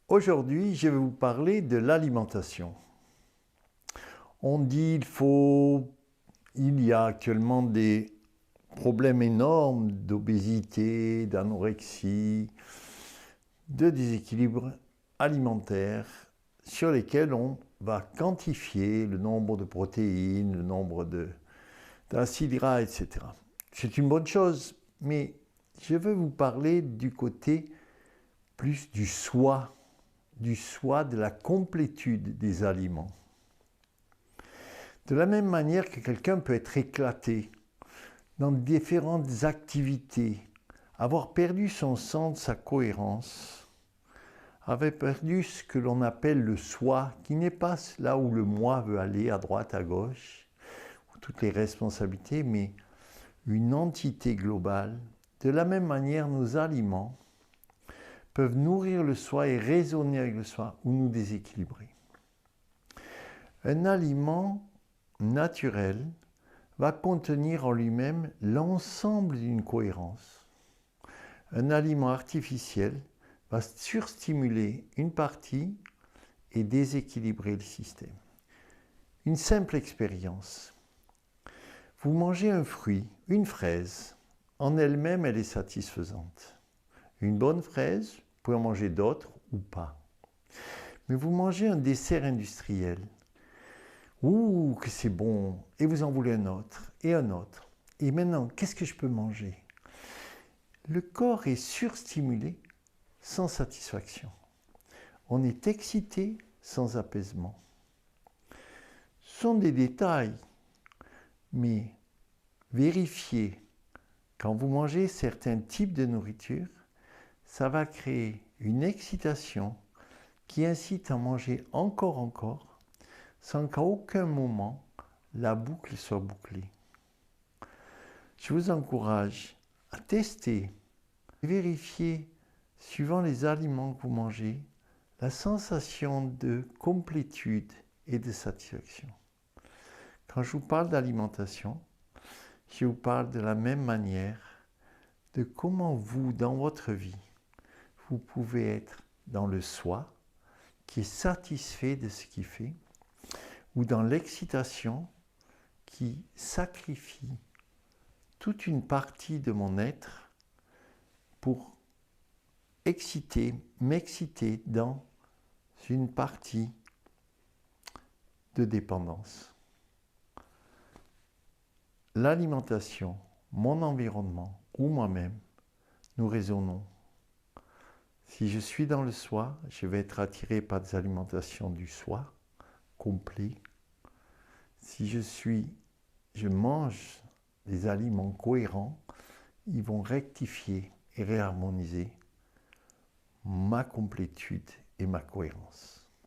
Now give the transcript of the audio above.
Aujourd'hui, je vais vous parler de l'alimentation. On dit il y a actuellement des problèmes énormes d'obésité, d'anorexie, de déséquilibre alimentaire sur lesquels on va quantifier le nombre de protéines, le nombre d'acides gras, etc. C'est une bonne chose, mais je veux vous parler du côté plus du soi, de la complétude des aliments. De la même manière que quelqu'un peut être éclaté dans différentes activités, avoir perdu son sens, sa cohérence, avait perdu ce que l'on appelle le soi, qui n'est pas là où le moi veut aller, à droite, à gauche, où toutes les responsabilités, mais une entité globale. De la même manière, nos aliments peuvent nourrir le soi et résonner avec le soi ou nous déséquilibrer. Un aliment naturel va contenir en lui-même l'ensemble d'une cohérence. Un aliment artificiel va surstimuler une partie et déséquilibrer le système. Une simple expérience. Vous mangez un fruit, une fraise. En elle-même, elle est satisfaisante. Une bonne fraise, vous pouvez en manger d'autres ou pas. Mais vous mangez un dessert industriel. Ouh, que c'est bon! Et vous en voulez un autre, et un autre. Et maintenant, qu'est-ce que je peux manger? Le corps est surstimulé sans satisfaction. On est excité sans apaisement. Ce sont des détails, mais vérifiez, quand vous mangez certains types de nourriture, ça va créer une excitation qui incite à manger encore, sans qu'à aucun moment la boucle soit bouclée. Je vous encourage à tester, vérifier, suivant les aliments que vous mangez, la sensation de complétude et de satisfaction. Quand je vous parle d'alimentation, je vous parle de la même manière de comment vous, dans votre vie, vous pouvez être dans le soi, qui est satisfait de ce qu'il fait, ou dans l'excitation qui sacrifie toute une partie de mon être pour m'exciter dans une partie de dépendance. L'alimentation, mon environnement ou moi-même, nous résonnons. Si je suis dans le soi, je vais être attiré par des alimentations du soi, complet. Si je mange des aliments cohérents, ils vont rectifier et réharmoniser ma complétude et ma cohérence.